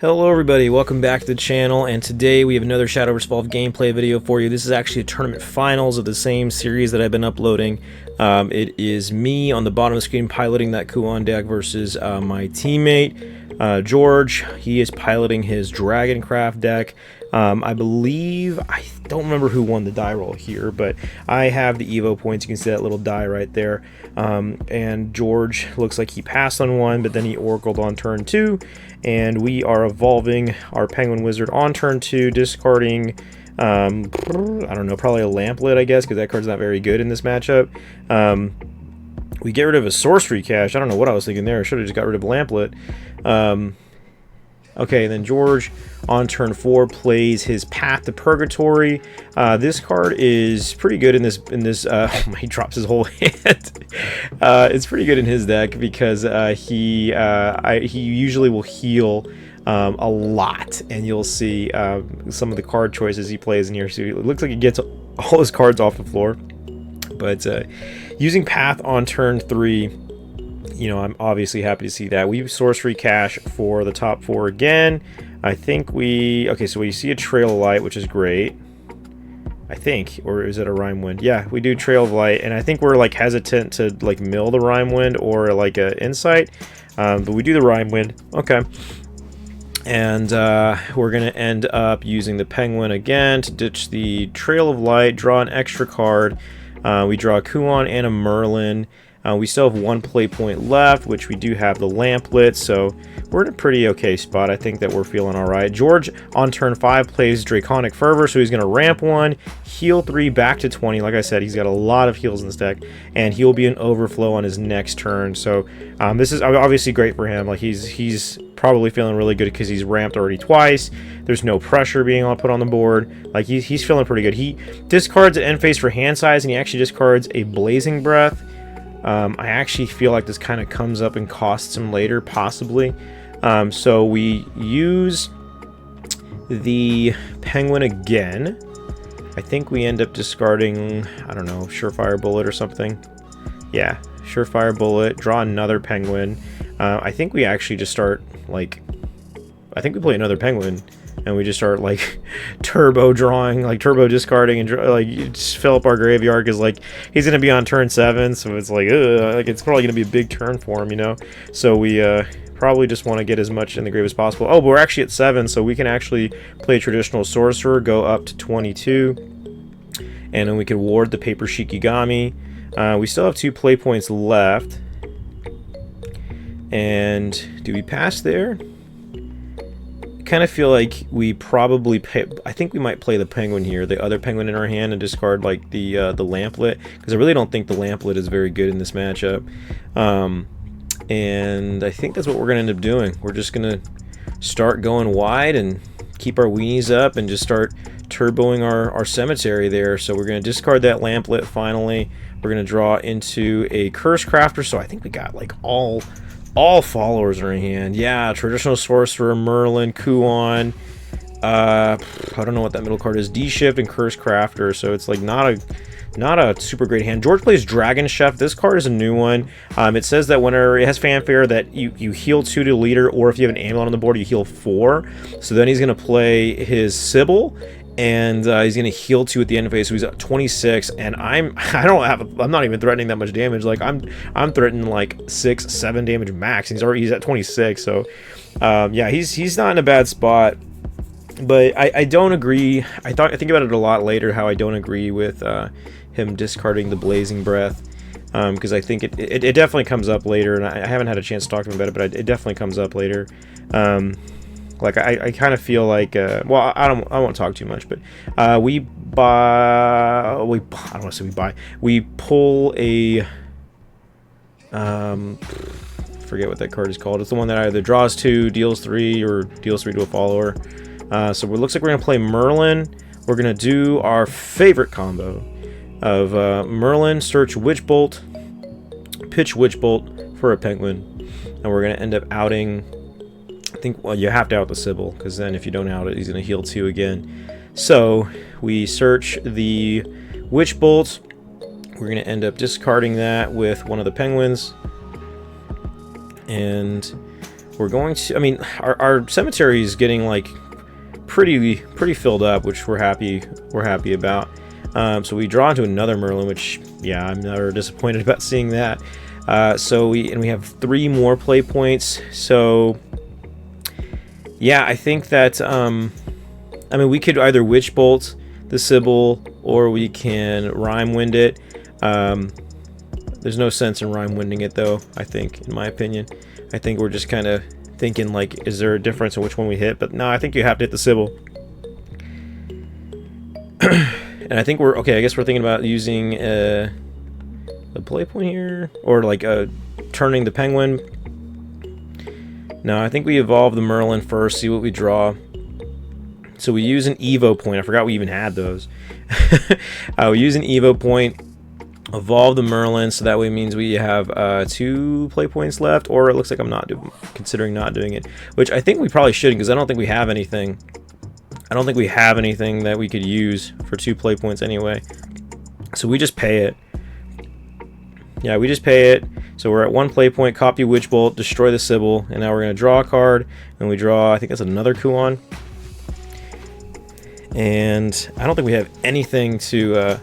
Hello everybody, welcome back to the channel, and today we have another Shadowverse Evolved gameplay video for you. This is actually a tournament finals of the same series that I've been uploading. It is me on the bottom of the screen piloting that Kuon deck versus my teammate, George. He is piloting his Dragoncraft deck. I believe, I don't remember who won the die roll here, but I have the Evo points. You can see that little die right there. And George looks like he passed on one, but then he oracled on turn 2. And we are evolving our Penguin Wizard on turn 2, discarding, I don't know, probably a Lamplit, I guess, because that card's not very good in this matchup. We get rid of a Sorcery Cache. I don't know what I was thinking there. I should have just got rid of Lamplit. Okay, and then George on turn 4 plays his Path to Purgatory. This card is pretty good in this. He drops his whole hand. It's pretty good in his deck because he usually will heal a lot, and you'll see some of the card choices he plays in here. So it looks like he gets all his cards off the floor. But using Path on turn 3. You know, I'm obviously happy to see that. We have Sorcery Cache for the top 4 again. I think okay, so we see a Trail of Light, which is great. I think, or is it a Rime Wind? Yeah, we do Trail of Light, and I think we're like hesitant to like mill the Rime Wind or like a Insight, but we do the Rime Wind. Okay. And we're going to end up using the Penguin again to ditch the Trail of Light, draw an extra card. We draw a Kuon and a Merlin. We still have 1 play point left, which we do have the Lamplit, so we're in a pretty okay spot. I think that we're feeling all right. George on turn 5 plays Draconic Fervor, so he's going to ramp 1, heal 3 back to 20. Like I said, he's got a lot of heals in this deck, and he'll be an overflow on his next turn. So this is obviously great for him. Like he's probably feeling really good because he's ramped already twice. There's no pressure being put on the board. Like he's feeling pretty good. He discards an end phase for hand size, and he actually discards a Blazing Breath. I actually feel like this kind of comes up and costs him later, possibly. So we use the Penguin again. I think we end up discarding, I don't know, Surefire Bullet or something. Yeah, Surefire Bullet, draw another Penguin. I think we actually just start, like, I think we play another Penguin. And we just start like turbo drawing, like turbo discarding, and like just fill up our graveyard because like he's gonna be on turn 7, so it's like it's probably gonna be a big turn for him, you know. So we probably just want to get as much in the grave as possible. Oh, but we're actually at 7, so we can actually play traditional sorcerer, go up to 22, and then we can ward the Paper Shikigami. We still have 2 play points left, and do we pass there? Kind of feel like we probably I think we might play the Penguin here, the other Penguin in our hand, and discard like the Lamplit, because I really don't think the Lamplit is very good in this matchup. And I think that's what we're gonna end up doing. We're just gonna start going wide and keep our weenies up and just start turboing our cemetery there. So we're gonna discard that Lamplit finally. We're gonna draw into a Curse Crafter, so I think we got like all followers are in hand. Yeah, traditional sorcerer, Merlin, Kuon. I don't know what that middle card is. D-Shift and Curse Crafter. So it's like not a super great hand. George plays Dragon Chef. This card is a new one. It says that whenever it has fanfare that you heal 2 to the leader, or if you have an amulet on the board, you heal 4. So then he's gonna play his Sybil, and he's gonna heal 2 at the end phase, so he's at 26, and I'm not even threatening that much damage. Like I'm threatening like 6-7 damage max, and he's at 26. So yeah, he's not in a bad spot. But I don't agree. I think about it a lot later, how I don't agree with him discarding the Blazing Breath, because I think it definitely comes up later, and I haven't had a chance to talk to him about it, but it definitely comes up later. Like I kind of feel like well, I won't talk too much, but we pull a forget what that card is called. It's the one that either draws 2, deals 3, or deals 3 to a follower. So it looks like we're gonna play Merlin. We're gonna do our favorite combo of Merlin, search Witch Bolt, pitch Witch Bolt for a Penguin, and we're gonna end up outing. I think, well, you have to out the Sybil, because then if you don't out it, he's going to heal 2 again. So we search the Witch Bolt. We're going to end up discarding that with one of the Penguins. And we're going to, I mean, our cemetery is getting like pretty filled up, which we're happy about. So we draw into another Merlin, which, yeah, I'm never disappointed about seeing that. So we have 3 more play points. So yeah, I think that I mean, we could either Witch Bolt the Sybil, or we can Rhyme Wind it. There's no sense in Rhyme Winding it, though, I think, in my opinion. I think we're just kind of thinking, like, is there a difference in which one we hit? But no, I think you have to hit the Sybil. And I think we're, okay, I guess we're thinking about using a play point here, or like turning the Penguin. No, I think we evolve the Merlin first, see what we draw. So we use an Evo point. I forgot we even had those. We use an Evo point, evolve the Merlin, so that way means we have 2 play points left, or it looks like I'm considering not doing it, which I think we probably shouldn't, because I don't think we have anything. I don't think we have anything that we could use for 2 play points anyway. So we just pay it. Yeah, we just pay it. So we're at 1 play point, copy Witch Bolt, destroy the Sybil, and now we're going to draw a card, and we draw, I think that's another Kuon. And I don't think we have anything to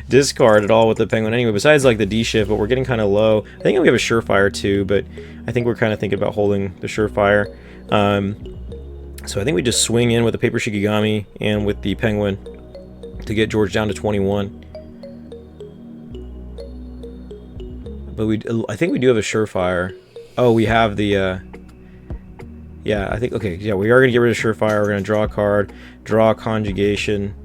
discard at all with the Penguin anyway, besides like the D-Shift, but we're getting kind of low. I think we have a Surefire too, but I think we're kind of thinking about holding the Surefire. So I think we just swing in with the Paper Shikigami and with the Penguin to get George down to 21. But I think we do have a Surefire. Oh, we have the, yeah, I think, okay, yeah, we are going to get rid of Surefire. We're going to draw a card, draw a Conjugation.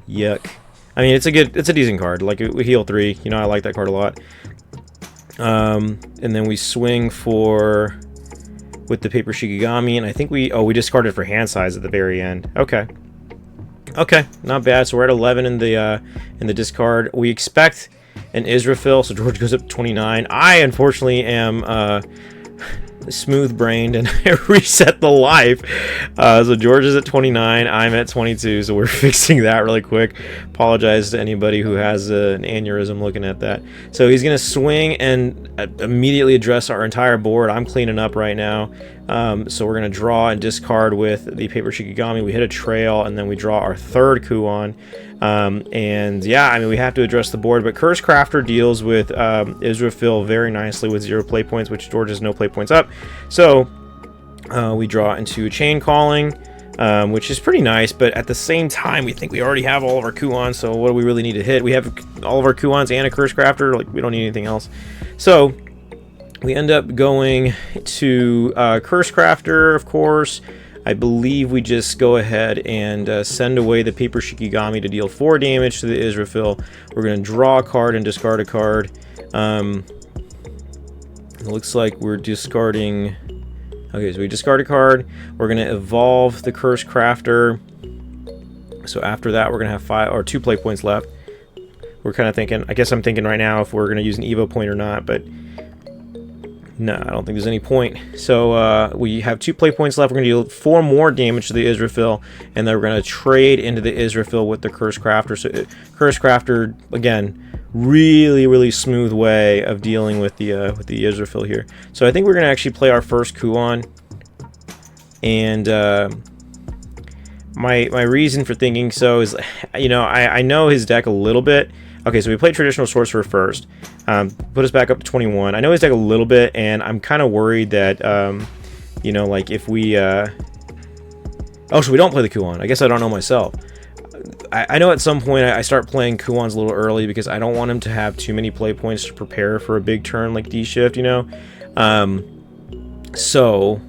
Yuck. I mean, it's a decent card. Like, we heal 3. You know, I like that card a lot. And then we swing with the Paper Shikigami, and I think we discarded for hand size at the very end. Okay. Okay, not bad. So we're at 11 in the discard. We expect an Israfil, so George goes up to 29. I unfortunately am smooth-brained and reset the life. So George is at 29, I'm at 22, so we're fixing that really quick. Apologize to anybody who has an aneurysm looking at that. So he's going to swing and immediately address our entire board. I'm cleaning up right now. So we're going to draw and discard with the Paper Shikigami. We hit a trail, and then we draw our 3rd Kuon. And yeah, I mean, we have to address the board, but Curse Crafter deals with Israfil very nicely with 0 play points, which George has no play points up. So we draw into Chain Calling, which is pretty nice, but at the same time, we think we already have all of our Kuons, so what do we really need to hit? We have all of our Kuons and a Curse Crafter, like, we don't need anything else. So we end up going to Curse Crafter, of course. I believe we just go ahead and send away the Paper Shikigami to deal 4 damage to the Israfil. We're going to draw a card and discard a card. It looks like we're discarding... Okay, so we discard a card. We're going to evolve the Curse Crafter. So after that, we're going to have 2 play points left. We're kind of thinking... I guess I'm thinking right now if we're going to use an Evo point or not, but... No, I don't think there's any point. So we have 2 play points left. We're going to deal 4 more damage to the Israfil, and then we're going to trade into the Israfil with the Curse Crafter. So Curse Crafter, again, really smooth way of dealing with the Israfil here. So I think we're going to actually play our first Kuon, and my reason for thinking so is, you know, I know his deck a little bit. Okay, so we played Traditional Sorcerer first. Put us back up to 21. I know his deck a little bit, and I'm kind of worried that, you know, like if we... Oh, so we don't play the Kuon. I guess I don't know myself. I know at some point I start playing Kuons a little early because I don't want him to have too many play points to prepare for a big turn like D-Shift, you know? So...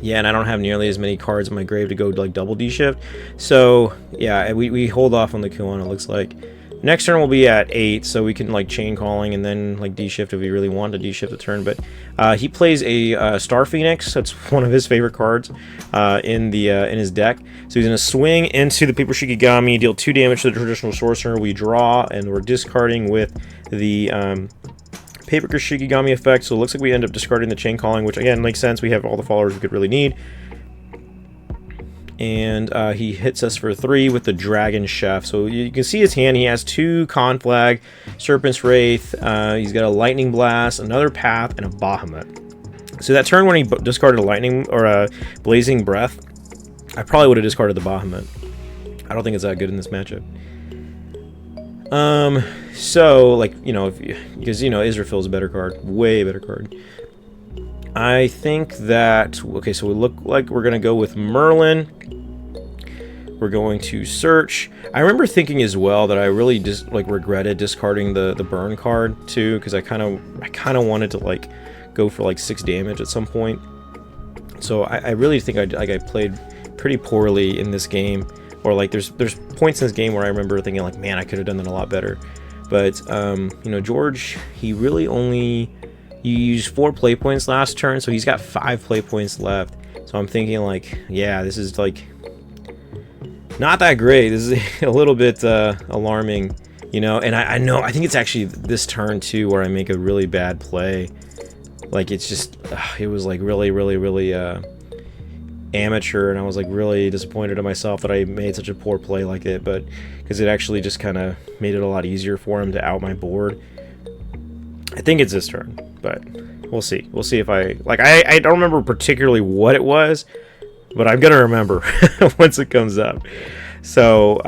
Yeah, and I don't have nearly as many cards in my grave to go like double D-Shift. So, yeah, we hold off on the Kuon, it looks like. Next turn will be at 8, so we can like Chain Calling and then like D-Shift if we really want to D-Shift the turn. But he plays a Star Phoenix. That's one of his favorite cards in his deck. So he's going to swing into the Paper Shikigami, deal 2 damage to the Traditional Sorcerer. We draw, and we're discarding with the Paper Shikigami effect. So it looks like we end up discarding the Chain Calling, which again makes sense. We have all the followers we could really need. and he hits us for 3 with the Dragon Chef. So you can see his hand. He has 2 Conflag, Serpent's Wraith. He's got a Lightning Blast, another Path, and a Bahamut. So that turn when he discarded a Lightning or a Blazing Breath, I probably would have discarded the Bahamut. I don't think it's that good in this matchup. So like, you know, because you know Israfil's a better card, way better card. I think that, okay, so we look like we're gonna go with Merlin. We're going to search. I remember thinking as well that I really just like regretted discarding the burn card too, because I kind of wanted to like go for like 6 damage at some point. So I really think I played pretty poorly in this game, or like there's points in this game where I remember thinking like, man, I could have done that a lot better. But you know, George, he really only used 4 play points last turn, so he's got 5 play points left. So I'm thinking like, yeah, this is like not that great. This is a little bit alarming, you know. And I think it's actually this turn too where I make a really bad play. Like it's just, it was like really amateur, and I was like really disappointed in myself that I made such a poor play like it. But because it actually just kind of made it a lot easier for him to out my board. I think it's this turn, but we'll see. We'll see if I don't remember particularly what it was, but I'm gonna remember once it comes up. So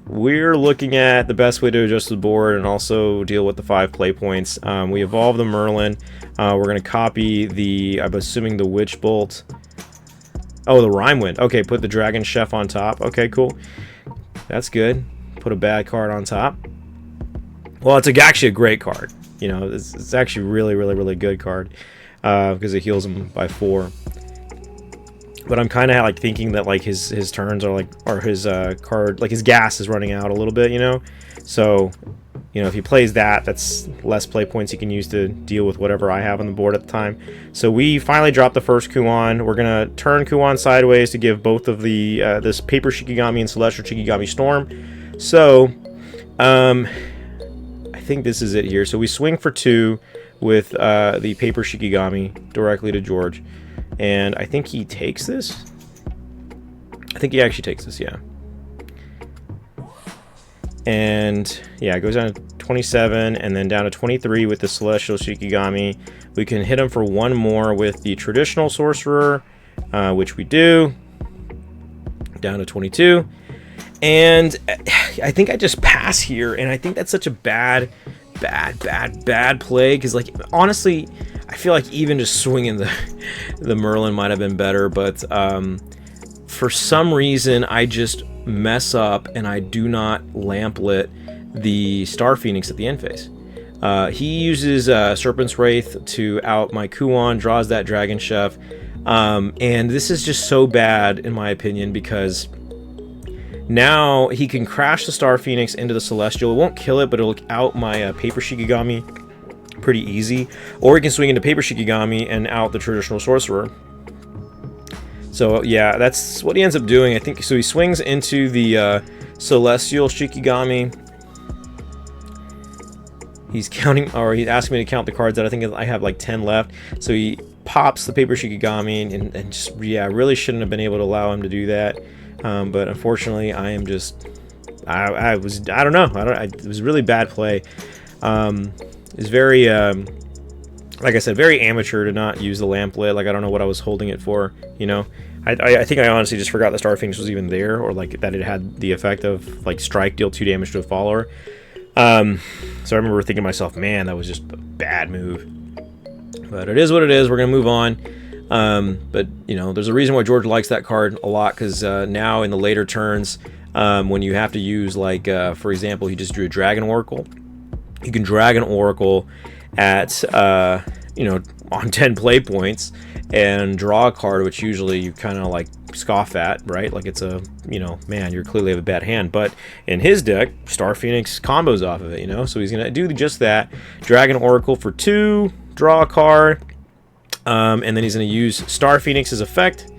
we're looking at the best way to adjust the board and also deal with the 5 play points. We evolve the Merlin. We're gonna copy the, I'm assuming, the Witch Bolt. Oh, the Rime Wind. Okay, put the Dragon Chef on top. Okay, cool. That's good. Put a bad card on top. Well, it's actually a great card. You know, it's actually really good card because it heals him by 4. But I'm kind of like thinking that like his turns are like, or his card, like his gas is running out a little bit, you know. So, you know, if he plays that, that's less play points he can use to deal with whatever I have on the board at the time. So we finally dropped the first Kuon. We're gonna turn Kuon sideways to give both of the this Paper Shikigami and Celestial Shikigami Storm. So, I think this is it here. So we swing for 2 with the Paper Shikigami directly to George. And I think he takes this. I think he actually takes this, yeah. And yeah, it goes down to 27 and then down to 23 with the Celestial Shikigami. We can hit him for 1 more with the Traditional Sorcerer, which we do. Down to 22. And I think I just pass here, and I think that's such a bad play, because like honestly I feel like even just swinging the Merlin might have been better, but for some reason I just mess up and I do not lamplit the Star Phoenix at the end phase. He uses Serpent's Wraith to out my Kuon, draws that Dragon Chef, and this is just so bad in my opinion, because now he can crash the Star Phoenix into the Celestial. It won't kill it, but it'll out my Paper Shikigami pretty easy. Or he can swing into Paper Shikigami and out the Traditional Sorcerer. So yeah, that's what he ends up doing, I think. So he swings into the Celestial Shikigami. He's counting, or he's asking me to count the cards that I think I have like 10 left. So he pops the Paper Shikigami and just, yeah, really shouldn't have been able to allow him to do that. But unfortunately, I am just, I don't know. It was really bad play. It's very, like I said, very amateur to not use the lamplit. Like, I don't know what I was holding it for, you know. I think I honestly just forgot the Star Phoenix was even there, or like that it had the effect of like strike, deal 2 damage to a follower. So I remember thinking to myself, man, that was just a bad move. But it is what it is. We're gonna move on. But you know, there's a reason why George likes that card a lot, because now in the later turns, when you have to use, like, for example, he just drew a Dragon Oracle. You can Dragon Oracle at, you know, on 10 play points and draw a card, which usually you kind of like scoff at, right? Like it's a, you know, man, you clearly have a bad hand. But in his deck, Star Phoenix combos off of it, you know? So he's going to do just that. Dragon Oracle for 2, draw a card. And then he's going to use Star Phoenix's effect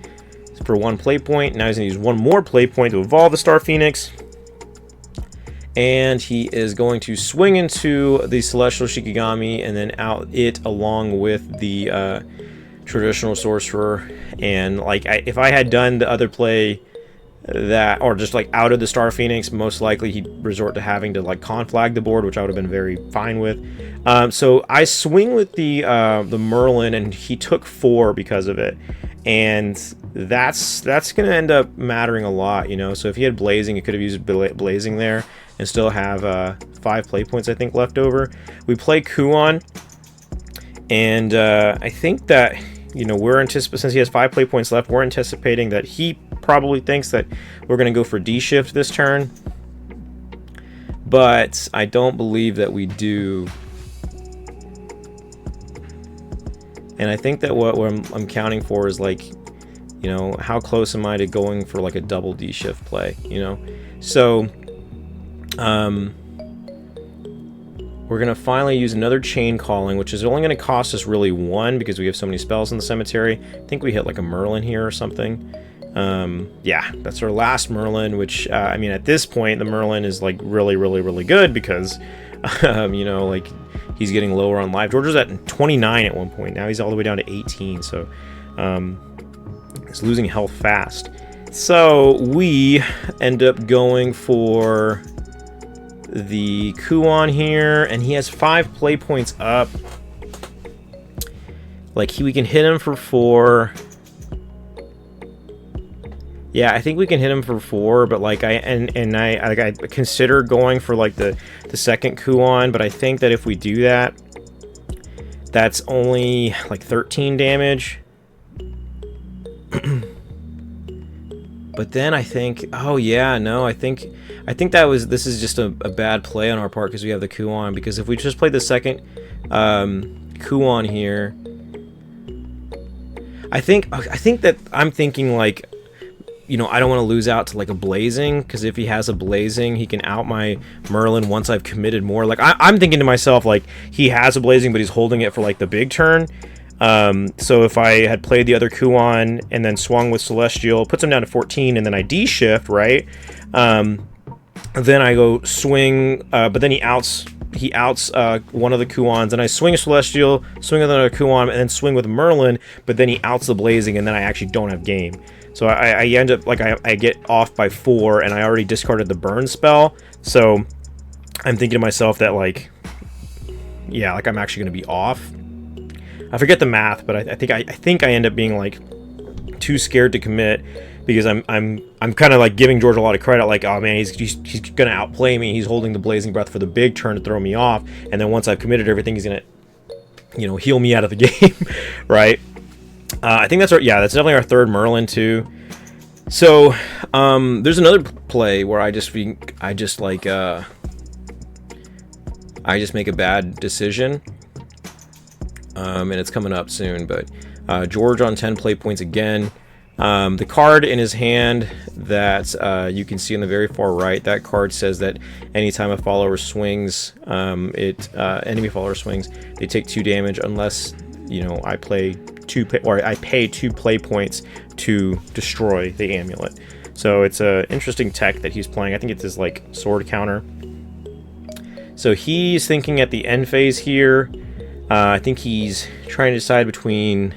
for 1 play point. Now he's going to use 1 more play point to evolve the Star Phoenix. And he is going to swing into the Celestial Shikigami and then out it along with the Traditional Sorcerer. And like, if I had done the other play that, or just like out of the Star Phoenix, most likely he'd resort to having to like conflag the board, which I would have been very fine with. So I swing with the Merlin, and he took 4 because of it, and that's gonna end up mattering a lot, you know. So if he had Blazing, he could have used Blazing there and still have 5 play points, I think, left over. We play Kuon, and I think that, you know, we're anticipating, since he has 5 play points left, we're anticipating that he probably thinks that we're going to go for D shift this turn, but I don't believe that we do. And I think that what I'm counting for is, like, you know, how close am I to going for like a double D shift play, you know? So we're going to finally use another Chain Calling, which is only going to cost us really 1 because we have so many spells in the cemetery. I think we hit like a Merlin here or something. Yeah, that's our last Merlin, which, I mean, at this point, the Merlin is like really good because, you know, like, he's getting lower on life. George was at 29 at one point. Now he's all the way down to 18, so he's losing health fast. So we end up going for the Kuon here, and he has 5 play points up. Like, we can hit him for 4. Yeah, I think we can hit him for 4, but like I consider going for like the second Kuon, but I think that if we do that, that's only like 13 damage. But then I think, oh yeah, no, I think this is just a bad play on our part because we have the Kuon. Because if we just played the second Kuon here, I think that I'm thinking like, you know, I don't want to lose out to like a Blazing, because if he has a Blazing, he can out my Merlin once I've committed more. Like, I'm thinking to myself, like, he has a Blazing, but he's holding it for like the big turn. So if I had played the other Kuon and then swung with Celestial, puts him down to 14, and then I D-shift, right? Then I go swing, but then he outs one of the Kuons, and I swing a Celestial, swing with another Kuon, and then swing with Merlin, but then he outs the Blazing, and then I actually don't have game. So I end up, like, I get off by 4, and I already discarded the burn spell. So I'm thinking to myself that, like, yeah, like, I'm actually going to be off. I forget the math, but I think I end up being, like, too scared to commit, because I'm kind of like giving George a lot of credit, like, oh man, he's gonna outplay me. He's holding the Blazing Breath for the big turn to throw me off, and then once I've committed everything, he's gonna, you know, heal me out of the game, right? I think that's that's definitely our third Merlin too. So there's another play where I just make a bad decision, and it's coming up soon. But George on 10 play points again. The card in his hand that you can see on the very far right, that card says that anytime a follower swings, enemy follower swings, they take 2 damage unless, you know, I pay 2 play points to destroy the amulet. So it's a interesting tech that he's playing. I think it's his like sword counter. So he's thinking at the end phase here. I think he's trying to decide between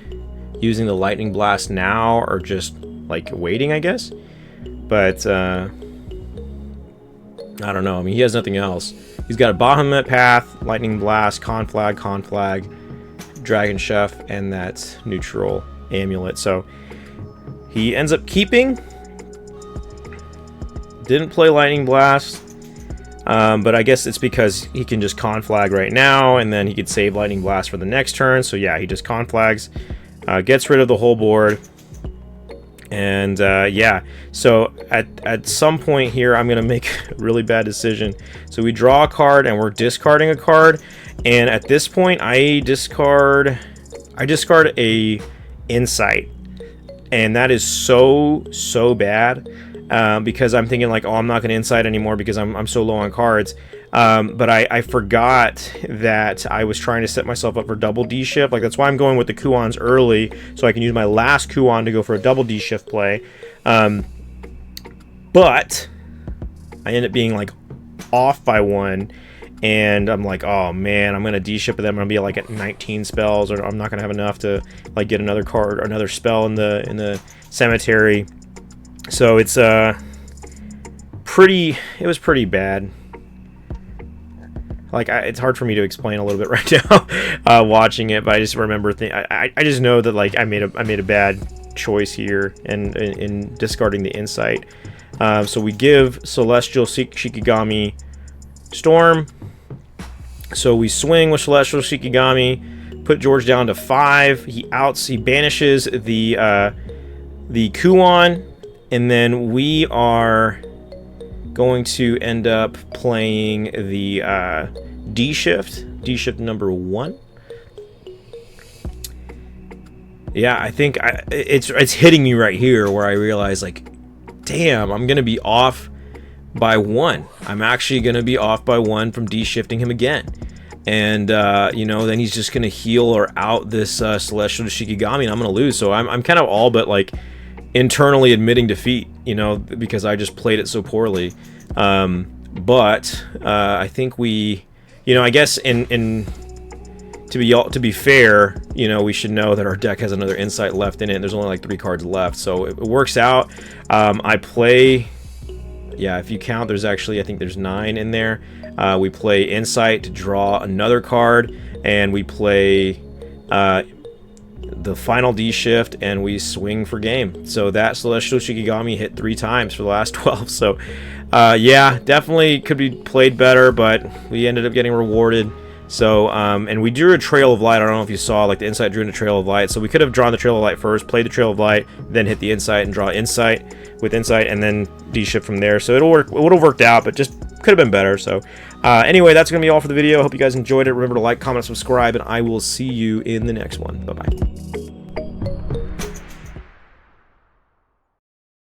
using the Lightning Blast now or just like waiting, I guess. But I don't know. I mean, he has nothing else. He's got a Bahamut Path, Lightning Blast, Conflag, Dragon Chef, and that neutral amulet. So he ends up keeping. Didn't play Lightning Blast. But I guess it's because he can just Conflag right now, and then he could save Lightning Blast for the next turn. So yeah, he just Conflags. Gets rid of the whole board, and yeah, so at some point here I'm gonna make a really bad decision. So we draw a card and we're discarding a card, and at this point I discard a Insight, and that is so bad, because I'm thinking like, oh, I'm not gonna Insight anymore because I'm so low on cards. But I forgot that I was trying to set myself up for double D shift. Like, that's why I'm going with the Kuons early, so I can use my last Kuon to go for a double D shift play. But I end up being like off by 1, and I'm like, oh man, I'm gonna D shift them. I'm gonna be like at 19 spells, or I'm not gonna have enough to like get another card or another spell in the cemetery. So it's it was pretty bad. Like, it's hard for me to explain a little bit right now, watching it, but I just remember I just know that, like, I made a bad choice here in discarding the insight. So we give Celestial Shikigami Storm. So we swing with Celestial Shikigami, put George down to 5. He banishes the Kuon, and then we are going to end up playing the D shift number 1. Yeah, I think it's hitting me right here where I realize, like, damn, I'm gonna be off by 1. I'm actually gonna be off by 1 from D shifting him again, and you know, then he's just gonna heal or out this Celestial Shikigami, and I'm gonna lose. So I'm kind of all but, like, internally admitting defeat, you know, because I just played it so poorly. But I think we, you know, I guess to be fair, you know, we should know that our deck has another insight left in it, and there's only like 3 cards left, so it works out. I play, yeah, if you count, there's actually, I think there's 9 in there. We play insight to draw another card, and we play the final D shift, and we swing for game. So that Celestial Shikigami hit 3 times for the last 12. So yeah, definitely could be played better, but we ended up getting rewarded. So and we drew a Trail of Light. I don't know if you saw, like, the insight drew in a Trail of Light, so we could have drawn the Trail of Light first, played the Trail of Light, then hit the insight and draw insight with insight, and then D shift from there. So it would have worked out, but just could have been better. So anyway, that's gonna be all for the video. I hope you guys enjoyed it. Remember to like, comment, subscribe, and I will see you in the next one. Bye bye.